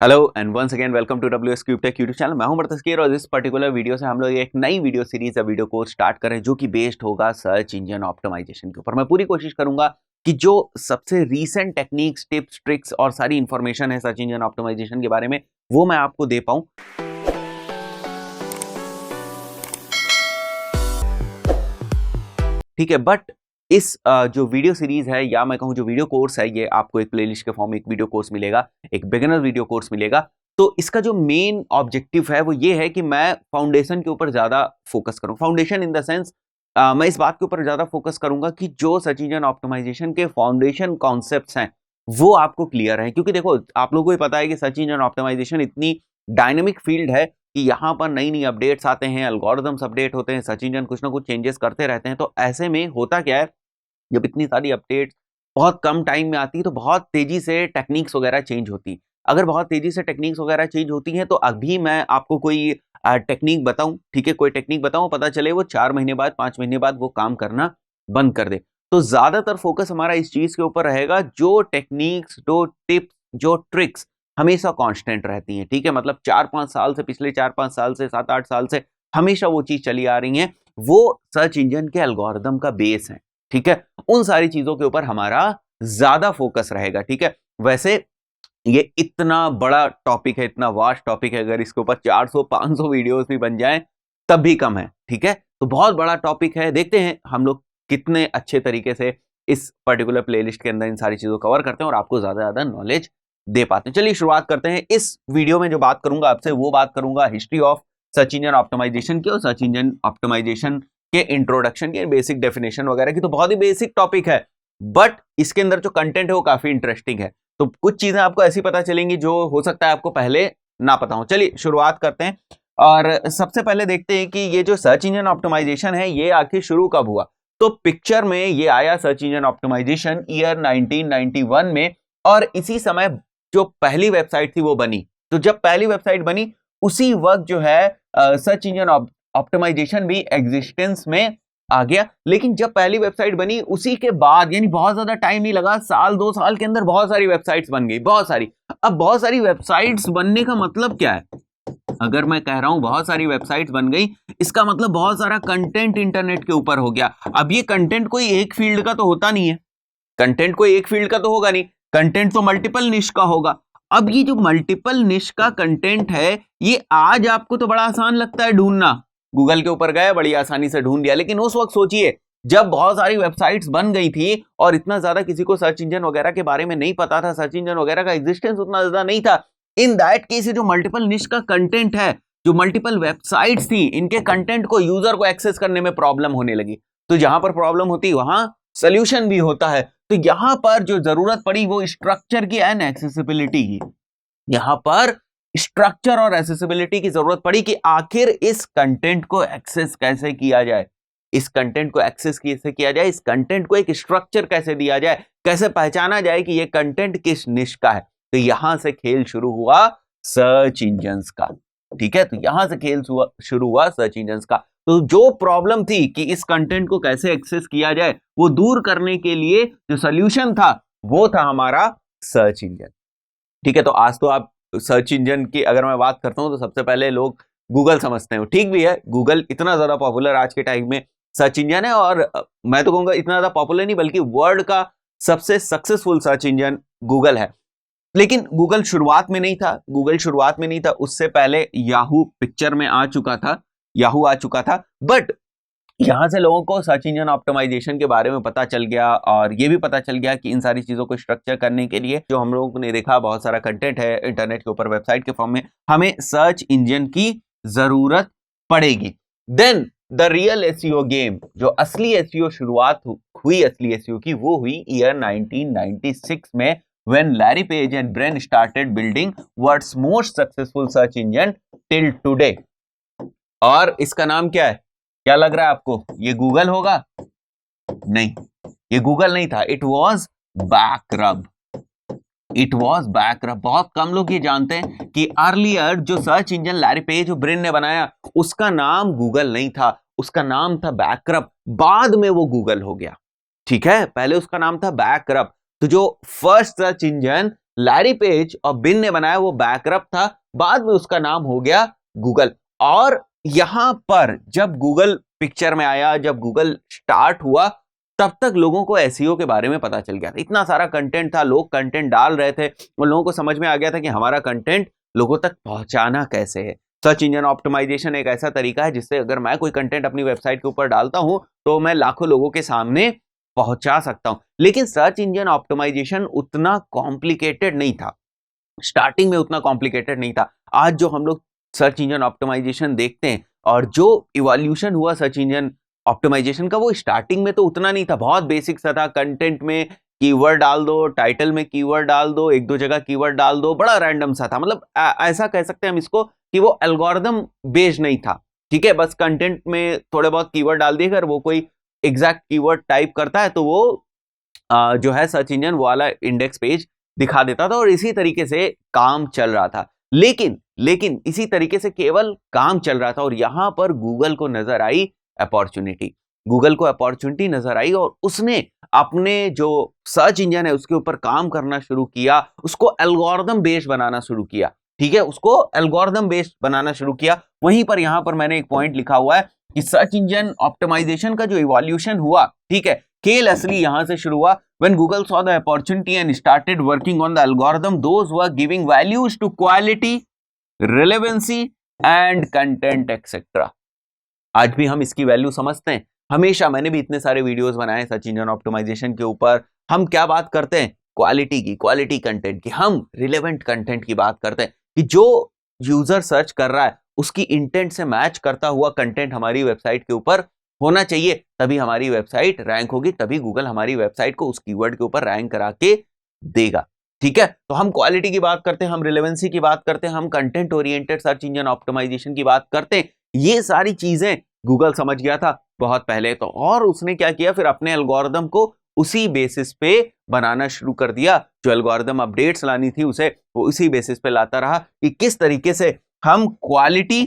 Hello and once again welcome to W S cube tech YouTube channel. मैं हूं बरतस्कीर और इस पर्टिकुलर वीडियो से हम लोग एक नई वीडियो सीरीज या वीडियो कोर्स स्टार्ट करें जो कि बेस्ड होगा सर्च इंजन ऑप्टिमाइजेशन के ऊपर। मैं पूरी कोशिश करूंगा कि जो सबसे रीसेंट टेक्निक्स, टिप्स, ट्रिक्स और सारी इंफॉर्मेशन है सर्च इंजन ऑप्टिमाइजेशन के बारे में वो मैं आपको दे पाऊं। ठीक है, बट इस जो वीडियो सीरीज है या मैं कहूं जो वीडियो कोर्स है, ये आपको एक प्लेलिस्ट के फॉर्म में एक वीडियो कोर्स मिलेगा, एक बिगिनर वीडियो कोर्स मिलेगा। तो इसका जो मेन ऑब्जेक्टिव है वो ये है कि मैं फाउंडेशन के ऊपर ज्यादा फोकस करूं। फाउंडेशन इन द सेंस मैं इस बात के ऊपर ज्यादा फोकस करूंगा कि जो सर्च इंजन ऑप्टिमाइजेशन के फाउंडेशन कॉन्सेप्ट्स हैं वो आपको क्लियर है। क्योंकि देखो, आप लोगों को पता है कि सर्च इंजन ऑप्टिमाइजेशन इतनी डायनेमिक फील्ड है कि यहाँ पर नई नई अपडेट्स आते हैं, एल्गोरिथम्स अपडेट होते हैं, सर्च इंजन कुछ ना कुछ चेंजेस करते रहते हैं। तो ऐसे में होता क्या है, जब इतनी सारी अपडेट्स बहुत कम टाइम में आती है तो बहुत तेजी से टेक्निक्स वगैरह चेंज होती है। अगर बहुत तेजी से टेक्निक्स वगैरह चेंज होती हैं तो अभी मैं आपको कोई टेक्निक बताऊं, ठीक है, कोई टेक्निक बताऊं, पता चले वो 4 महीने बाद, 5 महीने बाद वो काम करना बंद कर दे। तो ज्यादातर फोकस हमारा इस चीज के ऊपर रहेगा, जो टेक्निक्स, जो टिप्स, जो ट्रिक्स हमेशा कांस्टेंट रहती हैं। ठीक है, मतलब 4-5 साल से, पिछले 4-5 साल से, 7-8 साल से हमेशा वो चीज चली आ रही है, वो सर्च इंजन के एल्गोरिदम का बेस है। ठीक है, उन सारी चीजों के ऊपर हमारा ज्यादा फोकस रहेगा। ठीक है, वैसे ये इतना बड़ा टॉपिक है, इतना वास्ट टॉपिक है, अगर इसके ऊपर 400-500 वीडियोस भी बन जाएं तब भी कम है। ठीक है, तो बहुत बड़ा टॉपिक है। देखते हैं हम लोग कितने अच्छे तरीके से इस पर्टिकुलर प्लेलिस्ट के अंदर इन सारी चीजों को कवर करते हैं और आपको ज्यादा नॉलेज दे पाते हैं। चलिए शुरुआत करते हैं। इस वीडियो में जो बात करूंगा आपसे, वो बात करूंगा history of search engine optimisation की और सर्च इंजन ऑप्टिमाइजेशन के इंट्रोडक्शन के, बेसिक डेफिनेशन वगैरह की। तो बहुत ही बेसिक टॉपिक है, बट इसके अंदर जो कंटेंट है वो काफी इंटरेस्टिंग है। तो कुछ चीजें आपको ऐसी पता चलेंगी जो हो सकता है आपको पहले ना पता हो। चलिए शुरुआत करते हैं और सबसे पहले देखते हैं कि ये जो सर्च इंजन ऑप्टिमाइजेशन है ये आखिर शुरू कब हुआ। तो पिक्चर में ये आया सर्च इंजन ऑप्टिमाइजेशन ईयर 1991 में, और इसी समय जो पहली वेबसाइट थी वो बनी। तो जब पहली वेबसाइट बनी उसी वक्त जो है सर्च इंजन ऑप्टिमाइजेशन भी एग्जिस्टेंस में आ गया। लेकिन जब पहली वेबसाइट बनी उसी के बाद, यानी बहुत ज्यादा टाइम नहीं लगा, साल 2 साल के अंदर बहुत सारी वेबसाइट्स बन गई, बहुत सारी। अब बहुत सारी वेबसाइट्स बनने का मतलब क्या है? अगर मैं कह रहा हूं बहुत सारी वेबसाइट्स बन गई, इसका मतलब बहुत सारा कंटेंट इंटरनेट के ऊपर हो गया। अब ये कंटेंट कोई एक फील्ड का तो होता नहीं है, कंटेंट कोई एक फील्ड का तो होगा नहीं, कंटेंट तो मल्टीपल निश का होगा। अब ये जो मल्टीपल निश का कंटेंट है, ये आज आपको तो बड़ा आसान लगता है ढूंढना, गूगल के ऊपर गए, बड़ी आसानी से ढूंढ लिया। लेकिन उस वक्त सोचिए जब बहुत सारी वेबसाइट्स बन गई थी और इतना ज्यादा किसी को सर्च इंजन वगैरह के बारे में नहीं पता था, सर्च इंजन वगैरह का एग्जिस्टेंस उतना ज्यादा नहीं था। इन दैट केस जो मल्टीपल निश का कंटेंट है, जो मल्टीपल वेबसाइट्स थी, इनके कंटेंट को, यूजर को एक्सेस करने में प्रॉब्लम होने लगी। तो जहां पर प्रॉब्लम होती वहां सोल्यूशन भी होता है। तो यहां पर जो जरूरत पड़ी वो स्ट्रक्चर की एंड एक्सेसिबिलिटी की। यहां पर स्ट्रक्चर और एक्सेसिबिलिटी की जरूरत पड़ी कि आखिर इस कंटेंट को एक्सेस कैसे किया जाए, इस कंटेंट को एक्सेस कैसे किया जाए, इस कंटेंट को एक स्ट्रक्चर कैसे दिया जाए, कैसे पहचाना जाए कि यह कंटेंट किस निश का है। तो यहां से खेल शुरू हुआ सर्च इंजन्स का। ठीक है, तो यहां से खेल शुरू हुआ सर्च इंजन्स का। तो जो प्रॉब्लम थी कि इस कंटेंट को कैसे एक्सेस किया जाए, वो दूर करने के लिए जो सोल्यूशन था वो था हमारा सर्च इंजन। ठीक है, तो आज तो आप सर्च इंजन की अगर मैं बात करता हूं तो सबसे पहले लोग गूगल समझते हैं। ठीक भी है, गूगल इतना ज्यादा पॉपुलर आज के टाइम में सर्च इंजन है, और मैं तो कहूंगा इतना ज्यादा पॉपुलर नहीं बल्कि वर्ल्ड का सबसे सक्सेसफुल सर्च इंजन गूगल है। लेकिन गूगल शुरुआत में नहीं था, गूगल शुरुआत में नहीं था, उससे पहले याहू पिक्चर में आ चुका था, याहू आ चुका था। बट यहां से लोगों को सर्च इंजन ऑप्टिमाइजेशन के बारे में पता चल गया, और ये भी पता चल गया कि इन सारी चीजों को स्ट्रक्चर करने के लिए जो हम लोगों ने देखा बहुत सारा कंटेंट है इंटरनेट के ऊपर वेबसाइट के फॉर्म में, हमें सर्च इंजन की जरूरत पड़ेगी। Then the real SEO game, जो असली एसईओ शुरुआत हुई असली एसईओ की, वो हुई ईयर 1996 में, when Larry Page and Bren started building world's most successful search engine till today। और इसका नाम क्या है? क्या लग रहा है आपको? ये गूगल होगा? नहीं, ये गूगल नहीं था। It was BackRub. It was BackRub. बहुत कम लोग ये जानते हैं कि अर्लियर जो सर्च इंजन लैरी पेज और ब्रेन ने बनाया उसका नाम गूगल नहीं था, उसका नाम था बैकरब। बाद में वो गूगल हो गया। ठीक है, पहले उसका नाम था बैकरब। तो जो first search engine Larry page और बिन ने बनाया वो बैकअप था, बाद में उसका नाम हो गया गूगल। और यहां पर जब गूगल पिक्चर में आया, जब गूगल स्टार्ट हुआ, तब तक लोगों को एसईओ के बारे में पता चल गया था। इतना सारा कंटेंट था, लोग कंटेंट डाल रहे थे और लोगों को समझ में आ गया था कि हमारा कंटेंट लोगों तक पहुंचाना कैसे है। सर्च इंजन ऑप्टिमाइजेशन एक ऐसा तरीका है जिससे अगर मैं कोई कंटेंट अपनी वेबसाइट के ऊपर डालता हूं तो मैं लाखों लोगों के सामने पहुंचा सकता हूं। लेकिन सर्च इंजन ऑप्टिमाइजेशन उतना कॉम्प्लिकेटेड नहीं था, स्टार्टिंग में उतना कॉम्प्लिकेटेड नहीं था। आज जो हम लोग सर्च इंजन ऑप्टिमाइजेशन देखते हैं और जो इवोल्यूशन हुआ सर्च इंजन ऑप्टिमाइजेशन का, वो स्टार्टिंग में तो उतना नहीं था, बहुत बेसिक सा था। कंटेंट में कीवर्ड डाल दो, टाइटल में कीवर्ड डाल दो, एक दो जगह कीवर्ड डाल दो, बड़ा रैंडम सा था। मतलब ऐसा कह सकते हैं हम इसको कि वो एल्गोरिदम बेस्ड नहीं था, ठीक है। बस कंटेंट में थोड़े बहुत कीवर्ड डाल दिए, अगर वो कोई एग्जैक्ट कीवर्ड टाइप करता है तो वो जो है सर्च इंजन वाला इंडेक्स पेज दिखा देता था और इसी तरीके से काम चल रहा था। लेकिन इसी तरीके से केवल काम चल रहा था और यहां पर गूगल को नजर आई अपॉर्चुनिटी। गूगल को अपॉर्चुनिटी नजर आई और उसने अपने जो सर्च इंजन है उसके ऊपर काम करना शुरू किया, उसको एल्गोरिदम बेस्ड बनाना शुरू किया, ठीक है, उसको एल्गोरिदम बेस्ड बनाना शुरू किया। वहीं पर यहां पर मैंने एक पॉइंट लिखा हुआ है कि सर्च इंजन ऑप्टिमाइजेशन का जो इवोल्यूशन हुआ, ठीक है, खेल असली यहां से शुरू हुआ। When Google saw the opportunity and started working on the algorithm, those were giving values to quality, relevancy and content etc. आज भी हम इसकी वैल्यू समझते हैं। हमेशा मैंने भी इतने सारे वीडियोस बनाए सर्च इंजन ऑप्टिमाइजेशन के ऊपर। हम क्या बात करते हैं? क्वालिटी की, क्वालिटी कंटेंट की। हम रिलेवेंट कंटेंट की बात करते हैं कि जो यूजर सर्च कर रहा है उसकी इंटेंट से मैच करता हुआ कंटेंट हमारी वेबसाइट के ऊपर होना चाहिए, तभी हमारी वेबसाइट रैंक होगी, तभी गूगल हमारी वेबसाइट को उस कीवर्ड के ऊपर रैंक करा के देगा, ठीक है। तो हम क्वालिटी की बात करते हैं, हम रिलेवेंसी की बात करते हैं, हम content oriented search engine optimisation की बात करते हैं। ये सारी चीजें गूगल समझ गया था बहुत पहले तो, और उसने क्या किया, फिर अपने एल्गोरिदम को उसी बेसिस पे बनाना शुरू कर दिया। जो एल्गोरिदम अपडेट्स लानी थी उसे वो उसी बेसिस पे लाता रहा कि किस तरीके से हम क्वालिटी,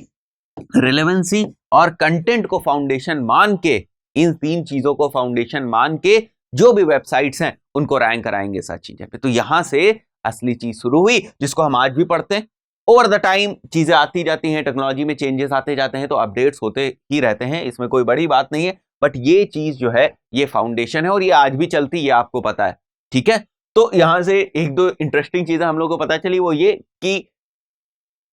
रिलेवेंसी और कंटेंट को फाउंडेशन मान के, इन तीन चीजों को फाउंडेशन मान के जो भी वेबसाइट्स हैं उनको रैंक कराएंगे सर्च इंजन पे। तो यहां से असली चीज शुरू हुई, जिसको हम आज भी पढ़ते हैं। ओवर द टाइम चीजें आती जाती हैं, टेक्नोलॉजी में चेंजेस आते जाते हैं, तो अपडेट्स होते ही रहते हैं, इसमें कोई बड़ी बात नहीं है। बट ये चीज जो है ये फाउंडेशन है और ये आज भी चलती है, ये आपको पता है, ठीक है। तो यहां से एक दो इंटरेस्टिंग चीजें हम लोगों को पता चली, वो ये कि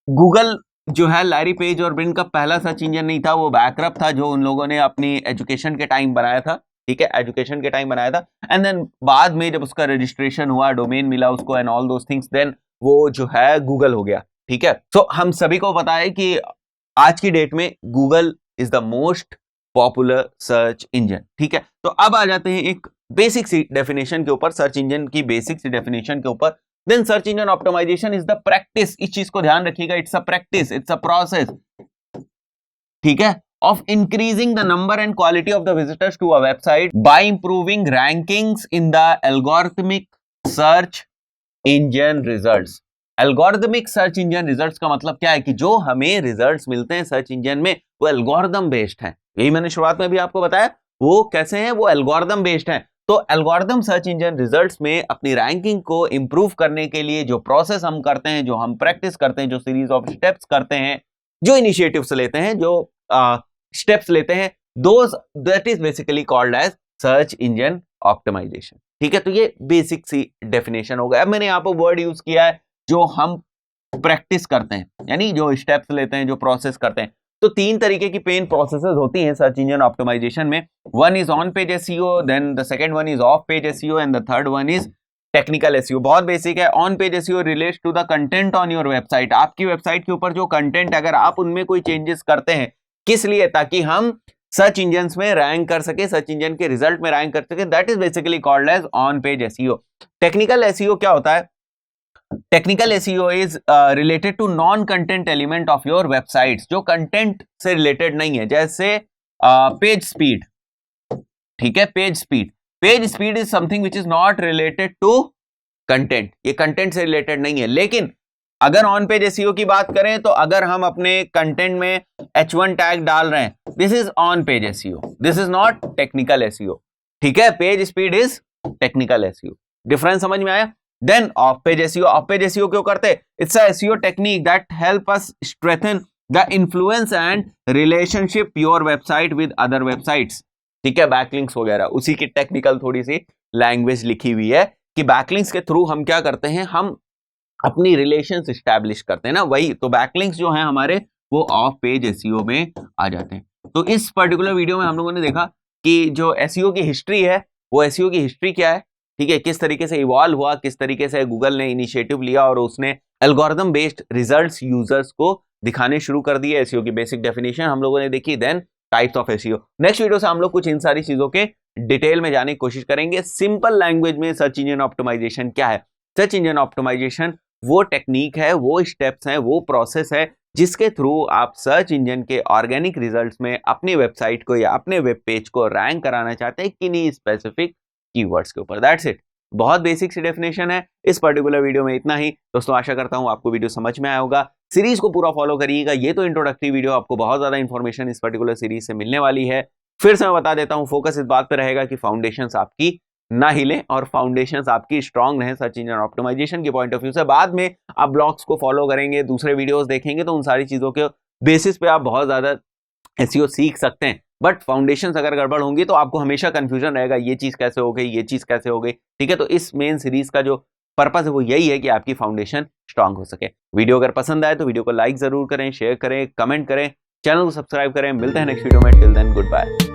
गूगल जो है लैरी पेज और बिन का पहला सर्च इंजन नहीं था, वो बैकअप था जो उन लोगों ने अपनी एजुकेशन के टाइम बनाया था, ठीक है, एजुकेशन के टाइम बनाया था। एंड देन बाद में जब उसका रजिस्ट्रेशन हुआ, डोमेन मिला उसको and all those things, then वो जो है गूगल हो गया, ठीक है। सो हम सभी को पता है कि आज की डेट में Google is the most popular search engine, ठीक है। तो अब आ जाते हैं एक बेसिक सी डेफिनेशन के ऊपर, सर्च इंजन की बेसिक सी डेफिनेशन के ऊपर। Then search engine optimization is the practice, इस चीज को ध्यान रखिएगा, it's a practice, it's a process, ठीक है, of increasing the number and quality of the visitors to a website by improving rankings in the algorithmic search engine results। algorithmic search engine results का मतलब क्या है कि जो हमें results मिलते हैं सर्च इंजन में वो एल्गोरिदम बेस्ड हैं। यही मैंने शुरुआत में भी आपको बताया, वो कैसे हैं, वो एल्गोरिदम बेस्ड हैं। तो एल्गोरिदम सर्च इंजन रिजल्ट्स में अपनी रैंकिंग को इंप्रूव करने के लिए जो प्रोसेस हम करते हैं, जो हम प्रैक्टिस करते हैं, जो सीरीज ऑफ स्टेप्स करते हैं, जो इनिशिएटिव्स लेते हैं, जो स्टेप्स लेते हैं, that is basically called as search engine optimisation, ठीक है। तो ये बेसिक सी डेफिनेशन हो गया। अब मैंने यहाँ पर वर्ड यूज किया है जो हम प्रैक्टिस करते हैं, यानी जो स्टेप्स लेते हैं, जो प्रोसेस करते हैं। तो तीन तरीके की पेन प्रोसेसेस होती हैं सर्च इंजन ऑप्टिमाइजेशन में। One is on page SEO, then the second one is off page SEO and the third one is technical SEO. बहुत बेसिक है। On page SEO relates to the content on your website. आपकी website के ऊपर जो content, अगर आप उनमें कोई चेंजेस करते हैं, किस लिए, ताकि हम सर्च इंजन में रैंक कर सके, सर्च इंजन के रिजल्ट में रैंक कर सके, that is basically called as on page SEO. Technical SEO क्या होता है? Technical SEO is related to non content element of your website, जो कंटेंट से रिलेटेड नहीं है, जैसे पेज स्पीड, ठीक है, page speed. Page speed is something which is not related to content, ये कंटेंट से रिलेटेड नहीं है। लेकिन अगर ऑन पेज एसईओ की बात करें तो अगर हम अपने कंटेंट में H1 टैग डाल रहे हैं, this is on page SEO, this is not technical SEO, ठीक है। Page speed is technical SEO. Difference समझ में आया? Then off page SEO, off page SEO क्यों करते? It's a SEO technique that help us strengthen the influence and relationship your website with other websites. ठीक है, backlinks वगैरह, उसी की टेक्निकल थोड़ी सी लैंग्वेज लिखी हुई है कि बैकलिंक्स के थ्रू हम क्या करते हैं, हम अपनी रिलेशंस एस्टैब्लिश करते हैं ना, वही तो बैकलिंक्स जो है हमारे वो ऑफ पेज एसईओ में आ जाते हैं। तो इस पर्टिकुलर वीडियो में हम लोगों ने देखा कि जो एसईओ की हिस्ट्री है, वो एसईओ की हिस्ट्री क्या है, ठीक है, किस तरीके से इवॉल्व हुआ, किस तरीके से गूगल ने इनिशिएटिव लिया और उसने एल्गोरिथम बेस्ड रिजल्ट्स यूजर्स को दिखाने शुरू कर दिए। एसईओ की बेसिक डेफिनेशन हम लोगों ने देखी, then types of SEO. Next video से हम लोग कुछ इन सारी चीजों के डिटेल में जाने की कोशिश करेंगे। सिंपल लैंग्वेज में सर्च इंजन ऑप्टिमाइजेशन क्या है? सर्च इंजन ऑप्टिमाइजेशन वो टेक्निक है, वो स्टेप्स हैं, वो प्रोसेस है जिसके थ्रू आप सर्च इंजन के ऑर्गेनिक रिजल्ट्स में अपनी वेबसाइट को या अपने वेब पेज को रैंक कराना चाहते हैं किन्हीं स्पेसिफिक कीवर्ड्स के ऊपर। दैट्स इट, बहुत बेसिक सी डेफिनेशन है। इस पर्टिकुलर वीडियो में इतना ही। दोस्तों आशा करता हूं आपको वीडियो समझ में आया होगा। सीरीज को पूरा फॉलो करिएगा, ये तो इंट्रोडक्टरी वीडियो, आपको बहुत ज्यादा इंफॉर्मेशन इस पर्टिकुलर सीरीज से मिलने वाली है। फिर से मैं बता देता हूं, फोकस इस बात पर रहेगा कि फाउंडेशंस आपकी ना हिले और फाउंडेशंस आपकी स्ट्रांग रहे सर्च इंजन ऑप्टिमाइजेशन के पॉइंट ऑफ व्यू से। बाद में आप ब्लॉग्स को फॉलो करेंगे, दूसरे वीडियोस देखेंगे, तो उन सारी चीजों के बेसिस पे आप बहुत ज्यादा एसईओ सीख सकते हैं। बट फाउंडेशंस अगर गड़बड़ होंगी तो आपको हमेशा कंफ्यूजन रहेगा, ये चीज कैसे हो गई, ये चीज कैसे हो गई। ठीक है, तो इस मेन सीरीज का जो पर्पस है वो यही है कि आपकी फाउंडेशन स्ट्रांग हो सके। वीडियो अगर पसंद आए तो वीडियो को लाइक जरूर करें, शेयर करें, कमेंट करें, चैनल को सब्सक्राइब करें। मिलते हैं नेक्स्ट वीडियो में, टिल देन गुड बाय।